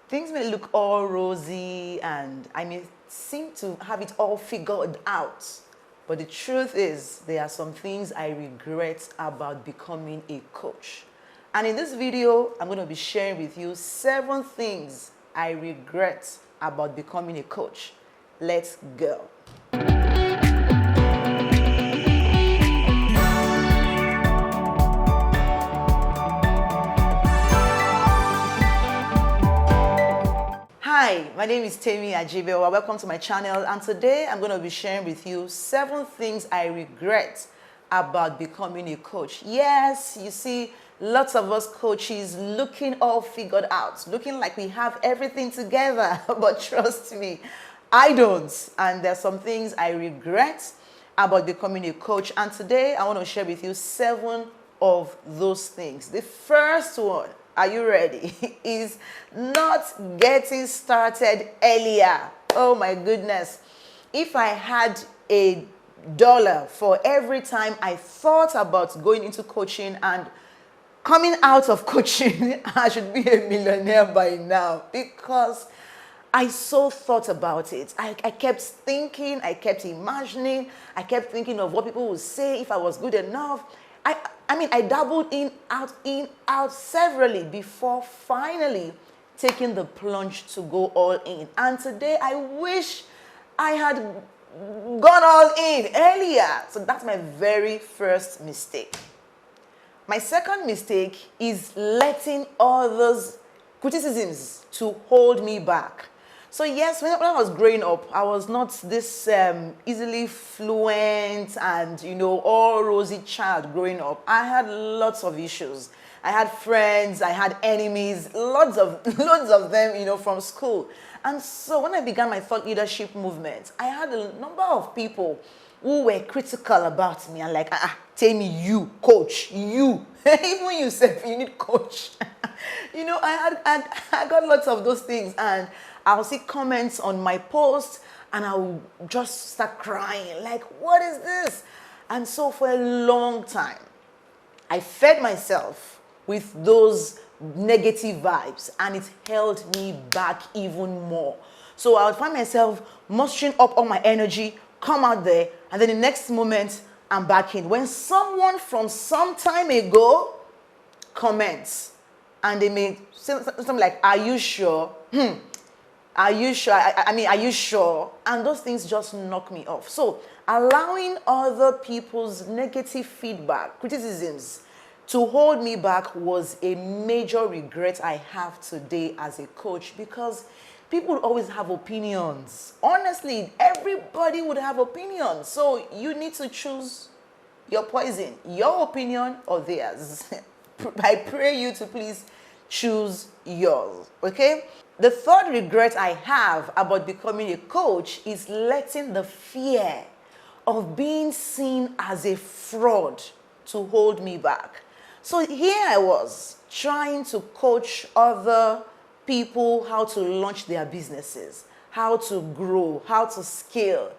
Things may look all rosy and I may seem to have it all figured out. But the truth is, there are some things I regret about becoming a coach. And in this video, I'm going to be sharing with you 7 things I regret about becoming a coach. Let's go. Hi, my name is Temi Ajibewa. Welcome to my channel, and today I'm going to be sharing with you 7 things I regret about becoming a coach. Yes, you see, lots of us coaches looking all figured out, looking like we have everything together, but trust me, I don't. And there's some things I regret about becoming a coach, and today I want to share with you 7 of those things. The first one, are you ready? Is not getting started earlier. Oh my goodness. If I had $1 for every time I thought about going into coaching and coming out of coaching, I should be a millionaire by now, because I so thought about it. I kept thinking, I kept imagining, I kept thinking of what people would say if I was good enough. I dabbled in, out severally before finally taking the plunge to go all in. And today I wish I had gone all in earlier. So that's my very first mistake. My second mistake is letting others' criticisms to hold me back. So yes, when I was growing up, I was not this easily fluent and, all rosy child growing up. I had lots of issues. I had friends, I had enemies, loads of them, from school. And so when I began my thought leadership movement, I had a number of people who were critical about me and like, Temi, you, coach, you. Even yourself, you need coach. I got lots of those things, and I'll see comments on my post and I'll just start crying, like, what is this? And so for a long time, I fed myself with those negative vibes, and it held me back even more. So I would find myself mustering up all my energy, come out there, and then the next moment, I'm back in. When someone from some time ago comments, and they may say something like, are you sure? Are you sure? Are you sure? And those things just knock me off. So allowing other people's negative feedback, criticisms, to hold me back was a major regret I have today as a coach, because people always have opinions. Honestly, everybody would have opinions. So you need to choose your poison, your opinion or theirs. I pray you to please choose yours, okay? The third regret I have about becoming a coach is letting the fear of being seen as a fraud to hold me back. So here I was trying to coach other people how to launch their businesses, how to grow, how to scale,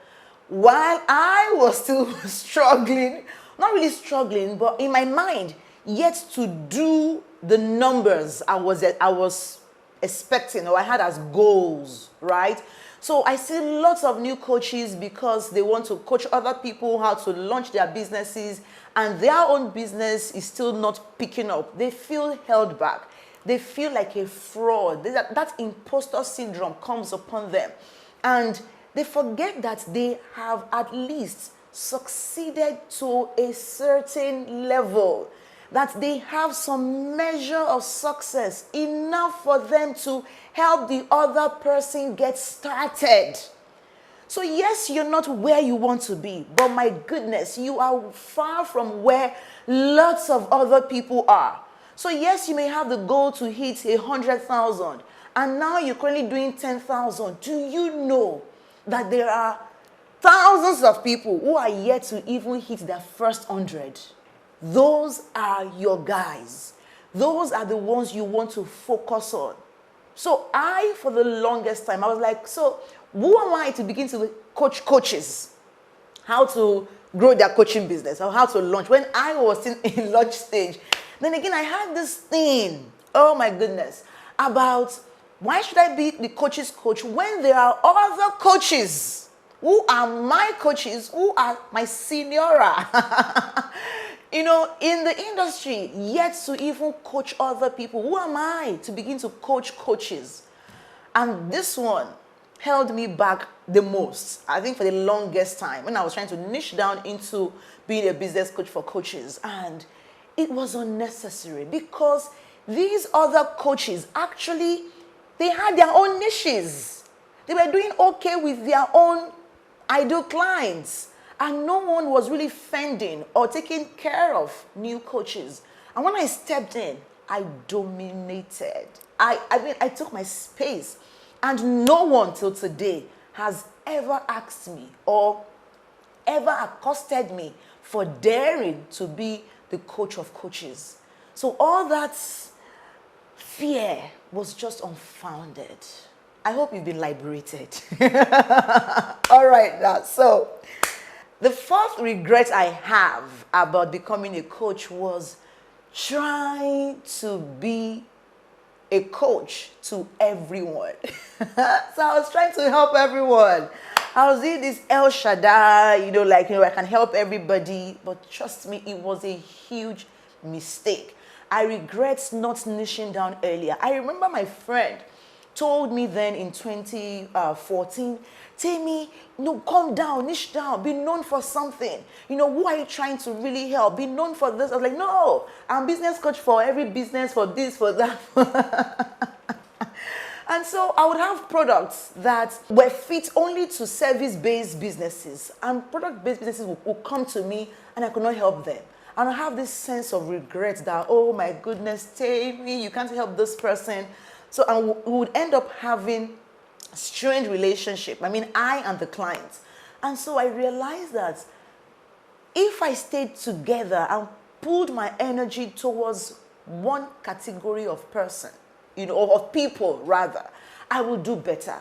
while I was still struggling, not really struggling, but in my mind, yet to do the numbers I was expecting, or I had as goals, right? So I see lots of new coaches because they want to coach other people how to launch their businesses, and their own business is still not picking up. They feel held back. They feel like a fraud. That imposter syndrome comes upon them, and they forget that they have at least succeeded to a certain level, that they have some measure of success, enough for them to help the other person get started. So yes, you're not where you want to be, but my goodness, you are far from where lots of other people are. So yes, you may have the goal to hit 100,000, and now you're currently doing 10,000. Do you know that there are thousands of people who are yet to even hit their first 100? Those are your guys. Those are the ones you want to focus on. So for the longest time, I was like, so who am I to begin to coach coaches how to grow their coaching business or how to launch when I was in launch stage? Then again, I had this thing, oh my goodness, about Why should I be the coach's coach when there are other coaches who are my coaches, who are my seniora, in the industry, yet to even coach other people? Who am I to begin to coach coaches? And this one held me back the most, I think, for the longest time, when I was trying to niche down into being a business coach for coaches. And it was unnecessary, because these other coaches actually, they had their own niches. They were doing okay with their own ideal clients. And no one was really fending or taking care of new coaches. And when I stepped in, I dominated. I took my space. And no one till today has ever asked me or ever accosted me for daring to be the coach of coaches. So all that fear was just unfounded. I hope you've been liberated. All right, now, so the fourth regret I have about becoming a coach was trying to be a coach to everyone. So I was trying to help everyone. I was doing this El Shaddai, I can help everybody. But trust me, it was a huge mistake. I regret not niching down earlier. I remember my friend told me then in 2014, Temi, calm down, niche down, be known for something. Who are you trying to really help? Be known for this. I was like, no, I'm business coach for every business, for this, for that. And so I would have products that were fit only to service-based businesses. And product-based businesses would come to me and I could not help them. And I have this sense of regret that, oh my goodness, Temi, you can't help this person. So we would end up having strained relationship. I and the client. And so I realized that if I stayed together and pulled my energy towards one category of person, or of people rather, I will do better.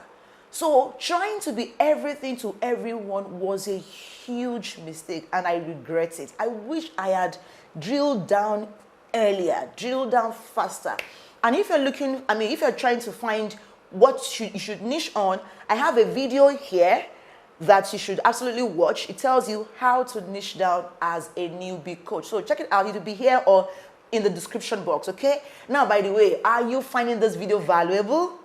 So trying to be everything to everyone was a huge mistake, and I regret it. I wish I had drilled down earlier, drilled down faster. And if you're trying to find what you should niche on, I have a video here that you should absolutely watch. It tells you how to niche down as a newbie coach. So check it out. It'll be here or in the description box, okay? Now, by the way, are you finding this video valuable?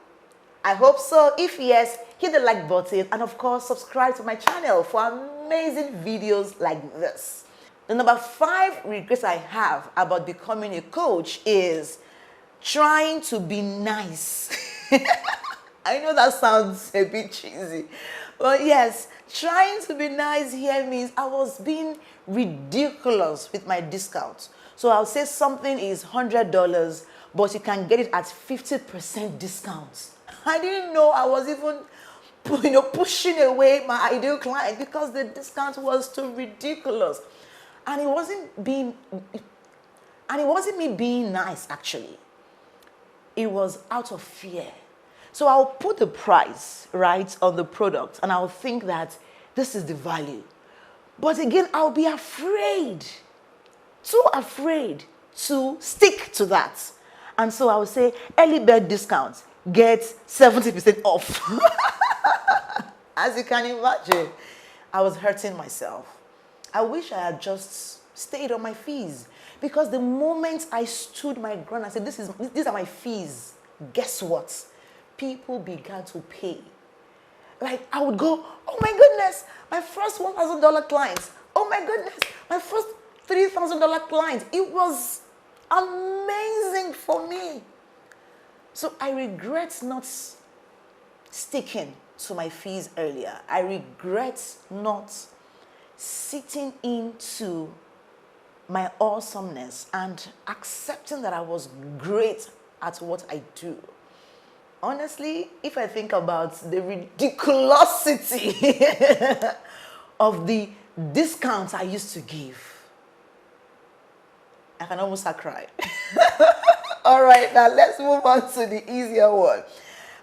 I hope so. If yes, hit the like button and of course, subscribe to my channel for amazing videos like this. The number 5 regrets I have about becoming a coach is trying to be nice. I know that sounds a bit cheesy, but yes, trying to be nice here means I was being ridiculous with my discounts. So I'll say something is $100, but you can get it at 50% discount. I didn't know I was even, pushing away my ideal client because the discount was too ridiculous. And it wasn't me being nice, actually. It was out of fear. So I'll put the price, right, on the product, and I'll think that this is the value. But again, I'll be afraid, too afraid to stick to that. And so I will say, early bird discount, get 70% off. As you can imagine, I was hurting myself. I wish I had just stayed on my fees. Because the moment I stood my ground and said, these are my fees, guess what? People began to pay. Like, I would go, oh my goodness, my first $1,000 clients. Oh my goodness, my first $3,000 clients. It was amazing for me. So I regret not sticking to my fees earlier. I regret not sitting into my awesomeness and accepting that I was great at what I do. Honestly, if I think about the ridiculosity of the discounts I used to give, I can almost start crying. All right, now let's move on to the easier one.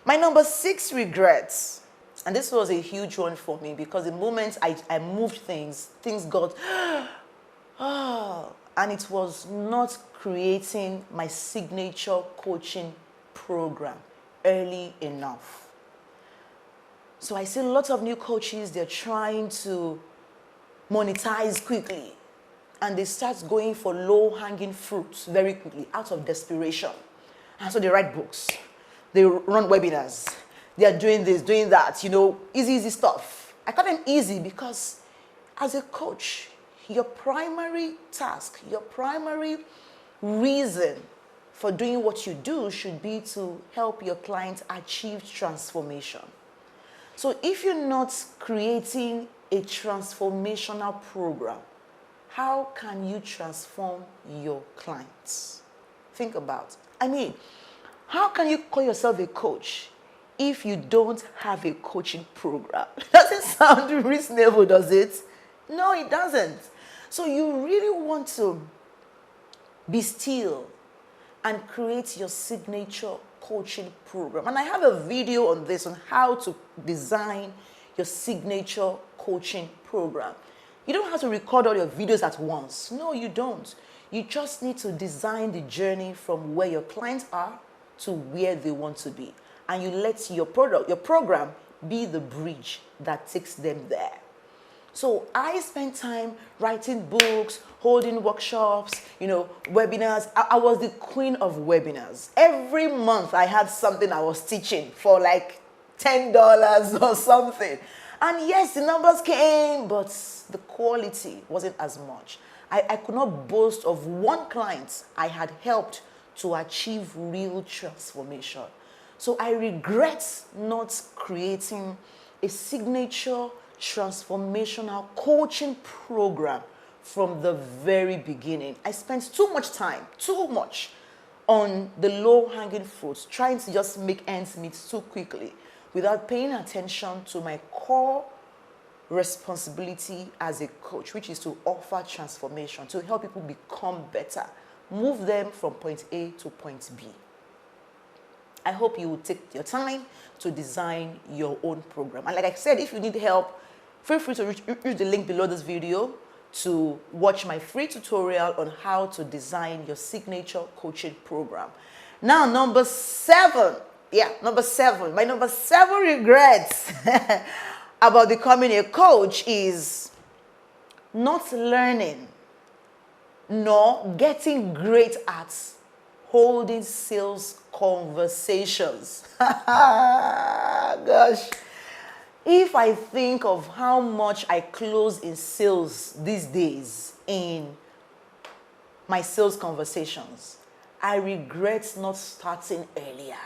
My number 6 regrets, and this was a huge one for me because the moment I moved things got, and it was not creating my signature coaching program. early enough. So I see lots of new coaches, they're trying to monetize quickly. And they start going for low-hanging fruits very quickly out of desperation. And so they write books. They run webinars. They are doing this, doing that, easy stuff. I call them easy because as a coach, your primary task, your primary reason for doing what you do should be to help your clients achieve transformation. So if you're not creating a transformational program, how can you transform your clients? Think about it. How can you call yourself a coach if you don't have a coaching program? Doesn't sound reasonable, does it? No, it doesn't. So you really want to be still and create your signature coaching program. And I have a video on this, on how to design your signature coaching program. You don't have to record all your videos at once. No, you don't. You just need to design the journey from where your clients are to where they want to be. And you let your program be the bridge that takes them there. So I spent time writing books, holding workshops, webinars. I was the queen of webinars. Every month I had something I was teaching for like $10 or something. And yes, the numbers came, but the quality wasn't as much. I could not boast of one client I had helped to achieve real transformation. So I regret not creating a signature transformational coaching program from the very beginning. I spent too much time on the low-hanging fruits, trying to just make ends meet too quickly without paying attention to my core responsibility as a coach, which is to offer transformation, to help people become better, move them from point A to point B. I hope you will take your time to design your own program. And like I said, if you need help, feel free to use the link below this video to watch my free tutorial on how to design your signature coaching program. Now, number 7. My number 7 regrets about becoming a coach is not learning nor getting great at holding sales conversations. Gosh, if I think of how much I close in sales these days in my sales conversations, I regret not starting earlier.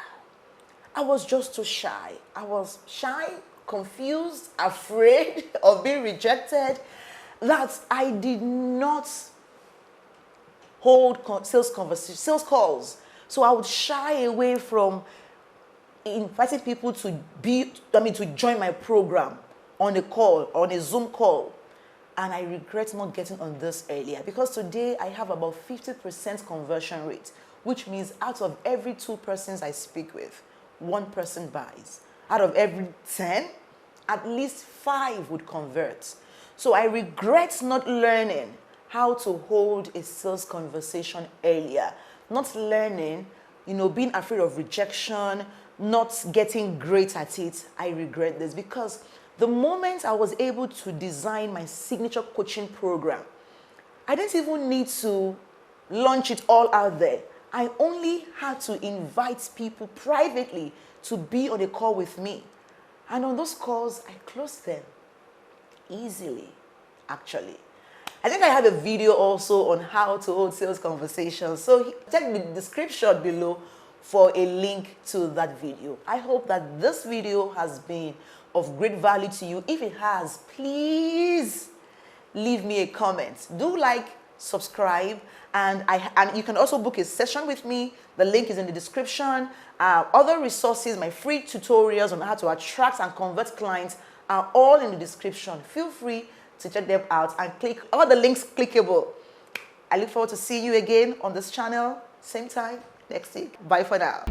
I was just too shy. I was shy, confused, afraid of being rejected, that I did not hold sales calls. So I would shy away from inviting people to join my program on a call, on a Zoom call. And I regret not getting on this earlier, because today I have about 50% conversion rate, which means out of every 2 persons I speak with, 1 person buys. Out of every 10, at least 5 would convert. So I regret not learning how to hold a sales conversation earlier. Not learning, being afraid of rejection, not getting great at it. I regret this, because the moment I was able to design my signature coaching program, I didn't even need to launch it all out there. I only had to invite people privately to be on a call with me. And on those calls, I closed them easily, actually. I think I have a video also on how to hold sales conversations. So check the description below for a link to that video. I hope that this video has been of great value to you. If it has, please leave me a comment. Do like, subscribe, and you can also book a session with me. The link is in the description. Other resources, my free tutorials on how to attract and convert clients are all in the description. Feel free to check them out and click all the links clickable. I look forward to seeing you again on this channel, same time next week. Bye for now.